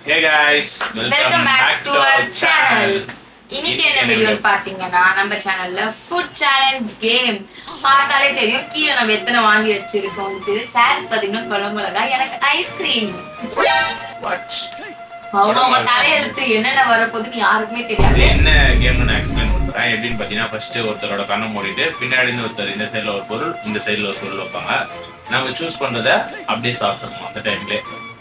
Hey guys, welcome back to our channel. இன்னைக்கு என்ன video பாத்தீங்கன்னா நம்ம சேனல்ல ஃபுட் சேலஞ்ச் கேம் பார்த்தாலே தெரியும். கீழ நம்ம எத்தனை வாங்கி வச்சிருக்கோம். சார் பாத்தீங்கன்னா குழம்புலதா எனக்கு ஐஸ்கிரீம். What? அவங்க தலையெழுத்து என்னென்ன வரப்போகுதுன்னு யாருக்குமே தெரியாது. என்ன கேம்னு நான் எக்ஸ்பிளைன் பண்றேன். எப்படின்னு பாத்தீங்கன்னா ஃபர்ஸ்ட் ஒருத்தரோட கண்ணை மூடிட்டு பின்னாடி இருந்து ஒருத்தர் இந்த சைடுல ஒரு பொருள் இந்த சைடுல ஒரு பொருள் வைப்பாங்க. நம்ம சூஸ் பண்றதை அப்படியே சாப்பிட்டுருவோம். அந்த டைம்ல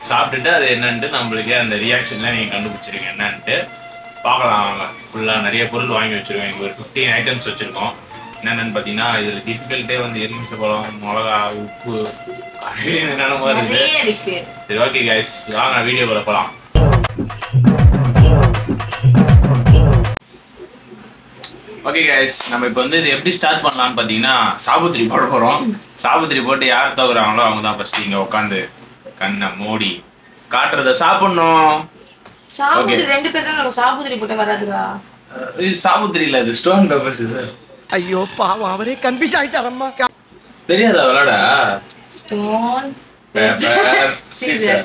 சாப்பிட்டுட்டு அது என்னன்ட்டு நம்மளுக்கு அந்த ரியாக்ஷன்ல நீங்க கண்டுபிடிச்சிருங்க என்னன்ட்டு பார்க்கலாம். வாங்க ஃபுல்லா நிறைய பொருள் வாங்கி வச்சிருக்கோம். இங்க ஒரு 15 ஐட்டம்ஸ் வச்சிருக்கோம். என்னென்னு பாத்தீங்கன்னா இதுல டிஃபிகல்ட்டே வந்து எலுமிச்சை பழம், மிளகா, உப்பு என்னென்ன இருக்கு. சரி ஓகே கைஸ், வாங்க வீடியோக்குள்ள போலாம். ஓகே கைஸ், நம்ம இப்போ வந்து இது எப்படி ஸ்டார்ட் பண்ணலாம்னு பார்த்தீங்கன்னா சாபுத்திரி போட போகிறோம். சாபுத்திரி போட்டு யார் தகுறாங்களோ அவங்க தான் ஃபர்ஸ்ட் இங்கே உட்காந்து கண்ணை மூடி காட்டுறத சாப்பிடணும். சாபுத்திரி ரெண்டு பேரும் நம்ம சாபுத்திரி போட்டு வராதுடா. இது சாபுத்திரி இல்ல, இது ஸ்டோன் பேப்பர்ஸ் சார். ஐயோ பாவம், அவரே கன்ஃபியூஸ் ஆயிட்டாரம்மா. தெரியாதா விளையாட? Stone paper scissor.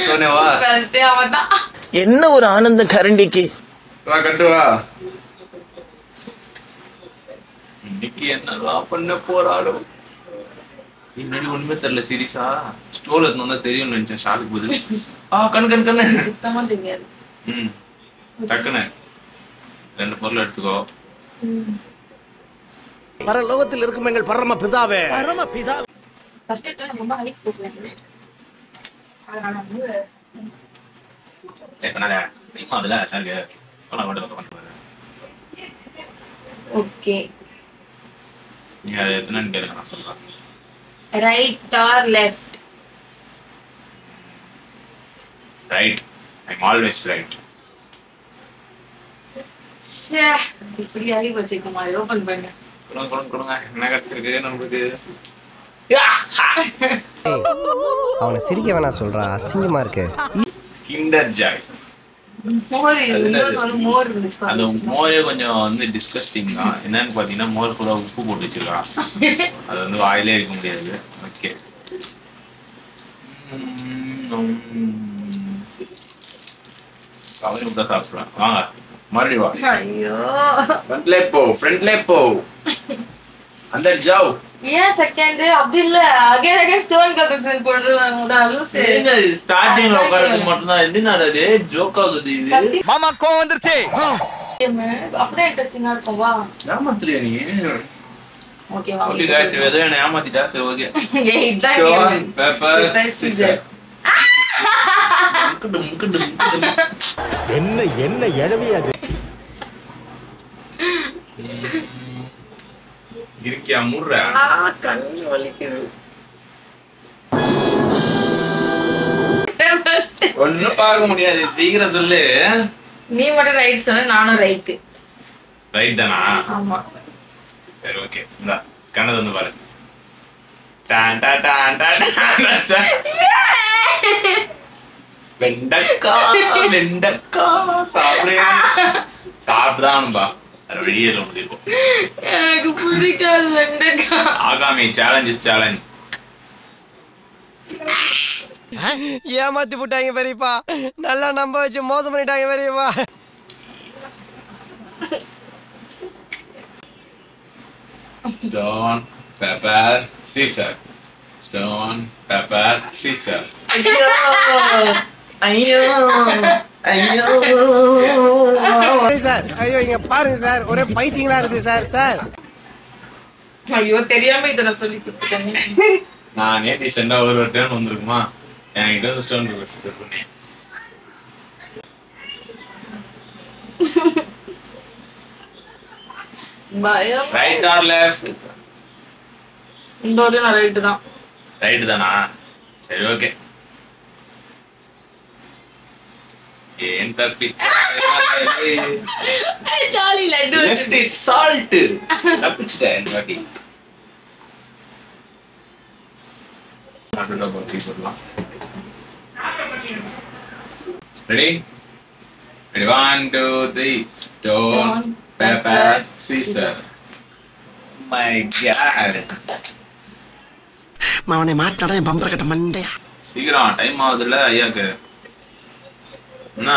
சொன்னேவா ஃபர்ஸ்ட் அவதான். என்ன ஒரு ஆனந்தம் கரண்டிக்கு. வா கட்டு வா. இன்னைக்கு என்னலாம் பண்ண போறாலும் முன்னாடி ஒண்ணுமே தெரியல. சீரியஸா ஸ்டோர் எடுத்து தெரியும் நினைச்சேன். ஷாலுக்கு பதில் கண்ணு சுத்தமா தெரியாது. டக்குன்னு 2 பொருள் எடுத்துக்கோ. பரலோகத்தில் இருக்கும் எங்கள் பரம பிதாவே. பரம பிதா. ஃபர்ஸ்ட் டைம் ரொம்ப ஹைட் போடுறேன். அதனால வந்து அதுல சாருக்கு பண்ணுவாரு. ஓகே, நீங்க அது எத்தனைன்னு கேளுங்க, நான் சொல்றேன். Right or left? Right. I'm always right. ச்சே, இப்படி ஆகி வச்சிருக்கோமா? ஓபன் பண்ணு. கொடுங்க. என்ன கிடைச்சிருக்கு நமக்கு? அவனை சிரிக்க வேணாம் சொல்றா, அசிங்கமா இருக்கு. Kinder Joy. மோர் மோர் இருந்துச்சு. அந்த மோரே கொஞ்சம் வந்து டிஸ்கஸ்டிங் தான். என்னன்னு பாத்தீங்கன்னா மோர் கூட உப்பு போட்டு வச்சிருக்கான். அது வந்து வாயிலே இருக்க முடியாது. ஓகே, அவரு கூட சாப்பிடுவேன். வாங்க மறுபடியும் வா. ஐயோ, ஃப்ரண்ட்லே போ. அந்த ஜாவ் ஏன் செகண்ட் அப்படி இல்ல? அகைன் ஸ்டோன் கபர்சன் போடுறாங்கடா லூசு. ஸ்டார்டிங்ல உட்கார்றது மட்டும் தான். எதுனால ஜோக் ஆகுது இது? மாமா கோவம் வந்துருச்சு. அப்படியே இன்ட்ரெஸ்டிங்கா இருக்கும். வா ஏமாத்துறியா நீ? ஓகே வா. ஓகே गाइस, ஏதோ என்ன ஏமாத்திட்டா. சரி ஓகே. இதான் கேம். Paper Caesar. என்ன எழவி அது? இருக்கியா மூடுற? கண்ணு வலிக்குது. ஒண்ணும் பார்க்க முடியாது. சீக்கிரம் சொல்லு. நீ மட்டும் ரைட் சொன்ன, நானும் ரைட். ரைட் தானா? ஆமா. சரி ஓகே, இந்தா கண்ணை வந்து பாரு. டான் டான் டான் டான். வெண்டக்கா சாப்பிடு. சாப்பிட்டுதான்பா, வெளியே முடியும். எனக்கு பிடிக்காது வெண்டக்கா. ஆகாமி சேலஞ்ச் இஸ் சேலஞ்ச். ஏமாத்தி போட்டாங்க பெரியப்பா. நல்லா நம்ப வச்சு மோசம் பண்ணிட்டாங்க பெரியப்பா. Stone, pepper, scissor. Stone, pepper, scissor. ஐயோ சார், ஐயோ இங்க பாருங்க சார், ஒரே பைத்தியங்களா இருக்கு சார். சார் ஐயோ, தெரியாம இதை நான் சொல்லி கொடுத்துட்டேன். நானே ரீசெண்டா ஒரு டைம் வந்திருக்குமா என்கிட்ட வந்து ஸ்டோன் பண்ணேன். பயம். Right or left? இந்த ஒரு நான் ரைட் தான். ரைட் தானா? சரி ஓகே. ஏன் தப்பிச்சா? Jolly laddu. Left is salt. தப்பிச்சிட்டேன் இந்த வாட்டி. அதுல போட்டு போடலாம். Ready? 1 2 3 stone paper scissor. My God. அவனை மாட்டாடா என் பம்பர கட்ட மண்டையா. சீக்கிரம் டைம் ஆகுதுல்ல ஐயாக்கு. என்ன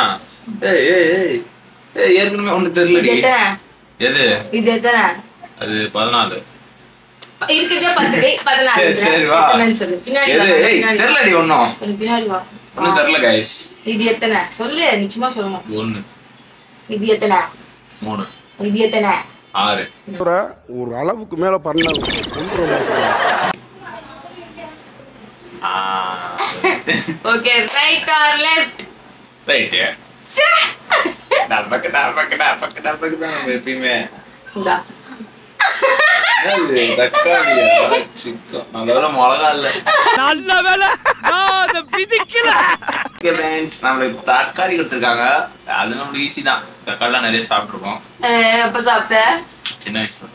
ஏற்கனவே ஒண்ணு தெரியல. எது இது எத்தனை? அது 14. இருக்குதே 10 14. சரி வா. சொல்லு. பின்னாடி தெரியலடி ஒண்ணும். பின்னாடி வா. ஒண்ணும் தெரியல गाइस. இது எத்தனை? சொல்லு நீ சும்மா சொல்லு. 1. இது எத்தனை? 3. இது எத்தனை? 6. ஒரு அளவுக்கு மேல பண்ண. Okay right or left? Right. டபக்கு தான் எப்பயுமே. இந்தா. தக்காளியா சிக்கன் நல்ல மிளகா இல்ல. நல்ல வேலை நான் பிதிக்கல. நம்மளுக்கு தக்காளி கொடுத்துருக்காங்க. அது நம்மளுக்கு ஈஸி தான். தக்காளிலாம் நிறைய சாப்பிட்டுருக்கோம். எப்ப சாப்பிட்ட? சின்ன வயசுல.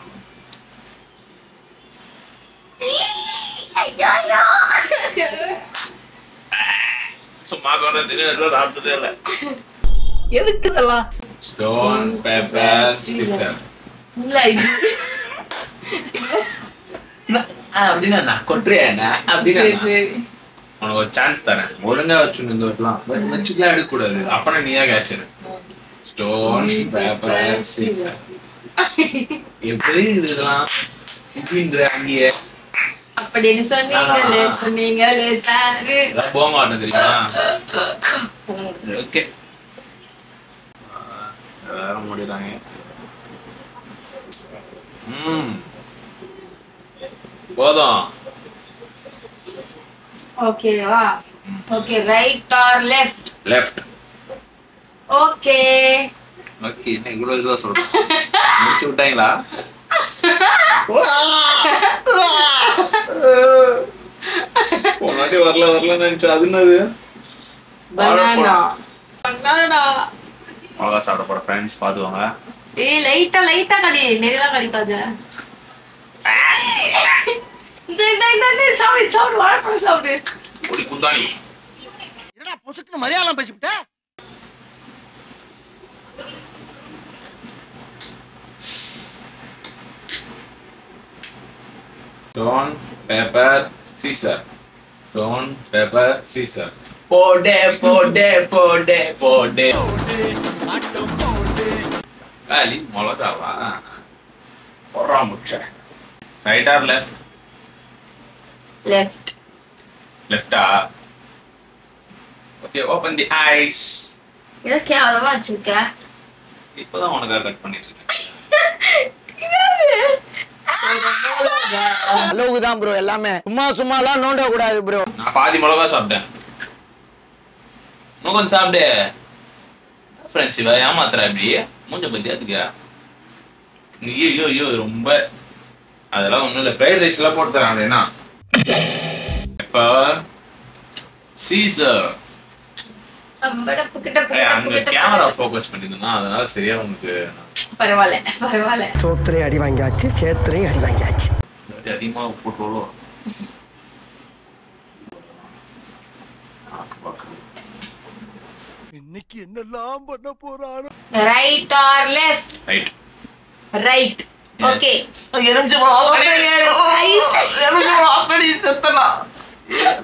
சும்மா சொன்னது சாப்பிட்டதே இல்ல. எதுக்கு இதெல்லாம்? Stone paper Caesar. இல்ல இது அப்படின்னா நான் கொட்டுறேன் அப்படின்னா சரி உனக்கு ஒரு சான்ஸ் தரேன். ஒழுங்கா வச்சுலாம் வச்சுக்கலாம் எடுக்கக்கூடாது. அப்பனா நீயா கேட்சரு. Stone paper Caesar. எப்படி இதெல்லாம் இப்படின்ற அங்கேயே அப்படின்னு சொன்னீங்களே சாரு. போக மாட்டேன் தெரியுமா? ஓகே வேற முடியறாங்க. போதும். ஓகேவா? Okay right or left? Left. Okay okay என்ன இவ்வளவு இதுவா சொல்றேன். முடிச்சு விட்டாங்களா? போனாட்டி வரல நினைச்சா. அது என்னது? பனானா. மிளகா சாப்பிட போற ஃப்ரெண்ட்ஸ் பாத்துவாங்க. ஏய் லைட்டா கடி. நெறிலா கடிக்காத. இந்த சாப்பிடு வாழைப்பழம் சாப்பிடு. ஒரு குந்தாணி. என்னடா பொசுக்குன்னு மரியாதை பேசிவிட்ட? Stone, pepper, Caesar. Stone, pepper, Caesar. போடே. காலி மிளகாவா? போறா முச்சை. Right or left? லெஃப்ட். லெஃப்டா? Okay open the eyes. இத கேவலமா வச்சிருக்க. இப்பதான் உனக்கு கட் பண்ணிட்டு இருக்கேன். அளவுக்கு தான் ப்ரோ எல்லாமே. சும்மாலாம் நோண்ட கூடாது ப்ரோ. நான் பாதி மிளகா சாப்பிட்டேன். இன்னும் கொஞ்சம் சாப்பிடு. ஃப்ரெண்ட்ஸ் இவ ஏமாத்துறா இப்படி. மூஞ்ச பத்தி அதுக்கா? ஐயோ ரொம்ப அதெல்லாம் ஒண்ணும் இல்ல. ஃப்ரைட் ரைஸ் எல்லாம் போட்டு தராங்க. என்ன இப்ப சீசர் அங்க கேமரா ஃபோக்கஸ் பண்ணிருந்தா அதனால சரியா உங்களுக்கு பரவாயில்ல. சோத்திரையும் அடி வாங்கியாச்சு, சேத்திரையும் அடி வாங்கியாச்சு. அதிகமா போட்டோலோ. இன்னைக்கு என்னெல்லாம் பண்ண போறாரு? Right or left? Right. Right. Okay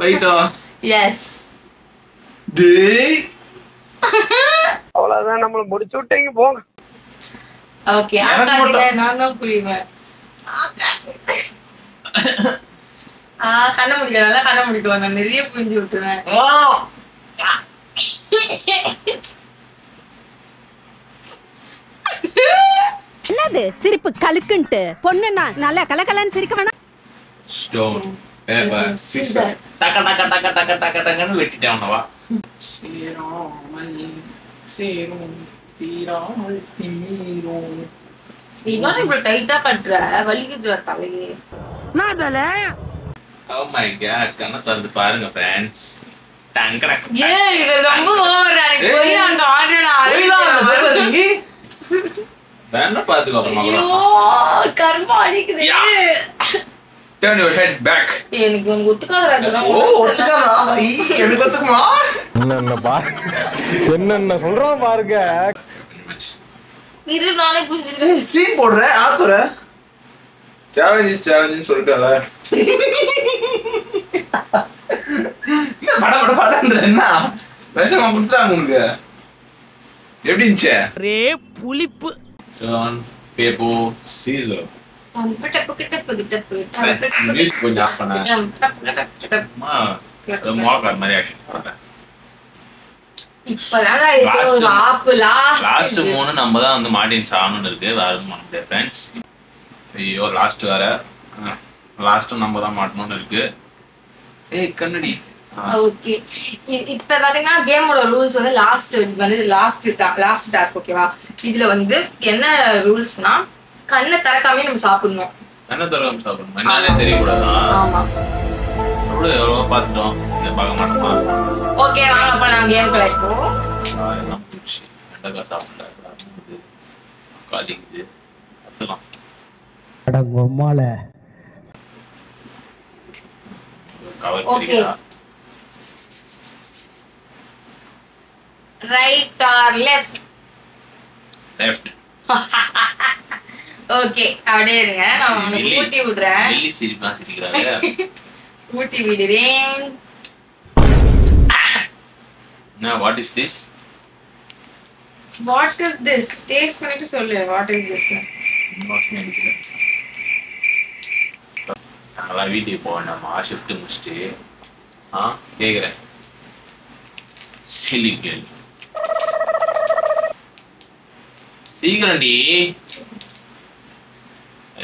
ரைட்டா? எஸ். டேய் அவ்வளவுதான் நம்மள முடிச்சு விட்டீங்க போங்க. ஓகே நான் தான் புரியுவேன். கண்ண முடிக்க நல்லா கண்ண முடிக்குவாங்க. நான் நிறைய புரிஞ்சு விட்டுருவேன். என்னது சிரிப்பு கலுக்குன்ட்டு? பொண்ணுன்னா நல்லா கலகலன்னு சிரிக்க வேணாம். Stone paper scissor. டக்கன்னு வெட்டிட்டேன் அவனவா. இவன் இப்படி டைட்டா கட்டுற வலிக்குதுடா தலையே. Oh my god, கண்ணை திறந்து பாருங்க ஃப்ரெண்ட்ஸ். ஏய் இது ரொம்ப ஓவர். எனக்கு போய் அந்த ஆர்டர் வேணா பாத்துக்கோ அப்புறமா. ஐயோ கர்மா அடிக்குது. Turn your head back. எனக்கு உனக்கு ஒத்துக்காதடா இதெல்லாம். ஒத்துக்காதா? எனக்கு ஒத்துக்குமா? என்னென்ன சொல்றான் பாருங்க. இரு நானே புரிஞ்சுக்கிறேன். சீன் போடுற ஆத்துற. சேலஞ்ச் சொல்லிட்டால. என்ன பட பட படன்ற என்ன விஷமா கொடுத்தாங்க உனக்கு எப்படி இருந்துச்சு ஒரே புளிப்பு பேப்போ சீசர் மியூசிக் கொஞ்சம் ஆஃப் பண்ண மோளக்கார் மாதிரி ஆக்ஷன் பண்றேன் லாஸ்ட் 3 நம்ம தான் வந்து மார்டின் சாகணும்னு இருக்கு வேற எதுவும் பண்ண முடியாது ஃப்ரெண்ட்ஸ் ஐயோ லாஸ்ட் வேற லாஸ்ட்டும் நம்ம தான் மாட்டணும்னு இருக்கு ஏய் கண்ணடி ஓகே இப்ப பாத்தீங்கன்னா கேமோட ரூல்ஸ் வந்து லாஸ்ட் டாஸ்க் ஓகேவா இதுல வந்து என்ன ரூல்ஸ்னா கண்ணை திறக்காம நம்ம சாப்பிடணும் கண்ணை திறக்காம சாப்பிடணும் என்னன்னே தெரியக்கூடாதா ஆமா எவ்வளோ பார்த்துட்டோம் இதை பார்க்க மாட்டோமா ஓகே வாங்க அப்ப நான் கேம் கலாய்ப்போம் எல்லாம் பூச்சி வெண்டைக்காய் சாப்பிடல காலிக்குது அதெல்லாம் கவர் தெரியுதா right or left left okay அப்படியே இருங்க நான் உங்களுக்கு ஊட்டி விடுறேன் டெல்லி சிரிப்பா சிரிக்கிறாங்க ஊட்டி விடுறேன் what is this what is this taste பண்ணிட்டு சொல்லு வாட் இஸ் திஸ் வாசனை அடிக்குது நாங்களாம் வீட்டுக்கு போக வேண்டாமா ஷிஃப்ட் முடிச்சுட்டு கேட்குறேன் சிலி கேள்வி சீக்கிரம்டி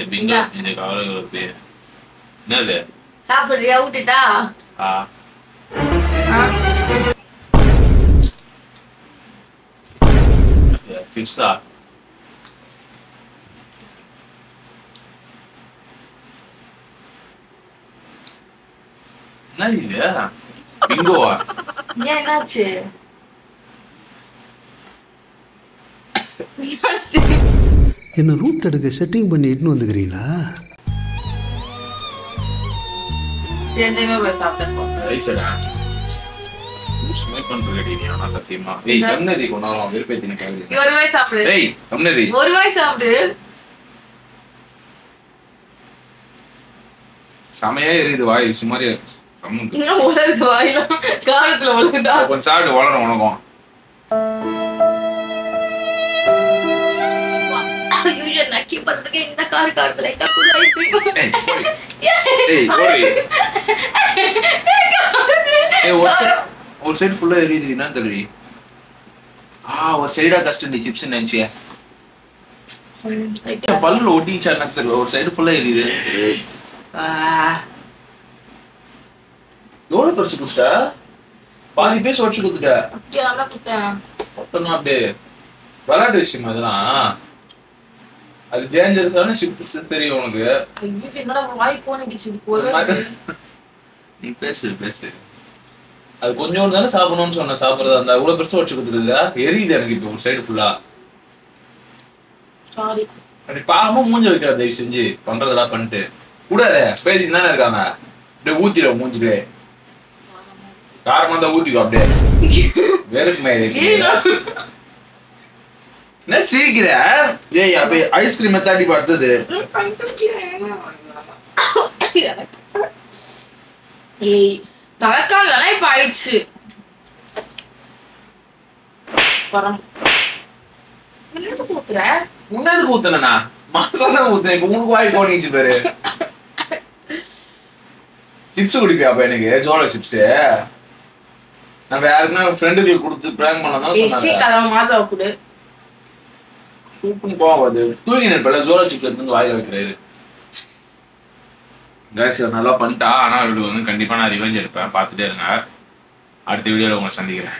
பிங்கோ இந்த கவலை பேர் என்னது சாப்பிடுறியா விட்டுட்டா சிப்ஸா என்ன இது பிங்கோவா ஏன் என்னாச்சு என்ன ரூட் எடுக்க செட்டிங் பண்ணி இட்டுன்னு வந்துக்கிறீங்களா ரைசடா ஸ்மைக் பண்றேடி நீ ஆனா சத்தியமா ஏய் கண்ணதி கொண்டாலும் வெறுப்பேத்தின காவி ஒரு வாய் சாப்பிடு ஏய் கண்ணதி ஒரு வாய் சாப்பிடு சமையே எரியுது வாய் சுமாரி இன்னும் உலகுது வாயில காலத்துல உலகுதா கொஞ்சம் சாப்பிட்டு வளரும் உனக்கும் நக்கி பத்துக்கு இந்த காரத்துல லைட்டா கூட ஐஸ்கிரீம் ஏய் போடி ஏய் ஒரு சைடு ஃபுல்லா எரியுது என்ன தெரியுது ஒரு சைடா கஸ்டர்ட் சிப்ஸ் நினைச்சியா பல்ல ஒட்டிச்சா எனக்கு தெரியல ஒரு சைடு ஃபுல்லா எரியுது எவ்வளவு பெருசு கொடுத்த பாதி பேச வச்சு கொடுத்துட்ட அப்படியே நல்லா குத்தேன் மொத்தமா அப்படியே விளையாட்டு விஷயம் அதெல்லாம் அது டேஞ்சரஸான சிப்ஸ் தெரியும் உனக்கு ஐயோ என்னடா வாய் கோணிக்கிச்சு போல நீ பேசு அது கொஞ்சம் தானே சாப்பிடணும்னு சொன்ன சாப்பிடுறது அந்த அவ்வளவு பெருசா வச்சு கொடுத்துருதா எரியுது எனக்கு இப்போ ஒரு சைடு ஃபுல்லா சாரி அப்படி பாவமா மூஞ்ச வைக்கிற தயவு செஞ்சு பண்றதெல்லாம் பண்ணிட்டு கூடாத பேசிட்டு தானே இருக்காங்க அப்படியே ஊத்திடும் மூஞ்சிலே காரமா தான் ஊத்திக்கோ அப்படியே வெறுக்குமே என்ன சிரிக்கிற ஏய் அப்படியே ஐஸ்கிரீம் தாண்டி படுத்தது ஏய் தலக்காலலாம் இப்ப ஆயிடுச்சு என்னது ஊத்துற உன்னதுக்கு ஊத்துனா மாசம் தான் ஊத்துனேன் இப்ப உனக்கு வாய் போனிச்சு பேரு சிப்ஸ் குடிப்பியா அப்ப எனக்கு ஜோலோ சிப்ஸ் நான் யாருக்குன்னா ஃப்ரெண்டுகளுக்கு கொடுத்து பிராங்க் பண்ணதான் சொன்னாங்க கலவை மாசம் கொடு சூப்பர் போகாது தூங்கி நிற்பல ஜோலோ சிப்ஸ் எடுத்து வாயில வைக்கிறாரு கைஸ் நல்லா பண்ணிட்டா ஆனா இவளுக்கு வந்து கண்டிப்பா நான் ரிவெஞ்ச் எடுப்பேன் பார்த்துட்டே இருங்க அடுத்த வீடியோல உங்களை சந்திக்கிறேன்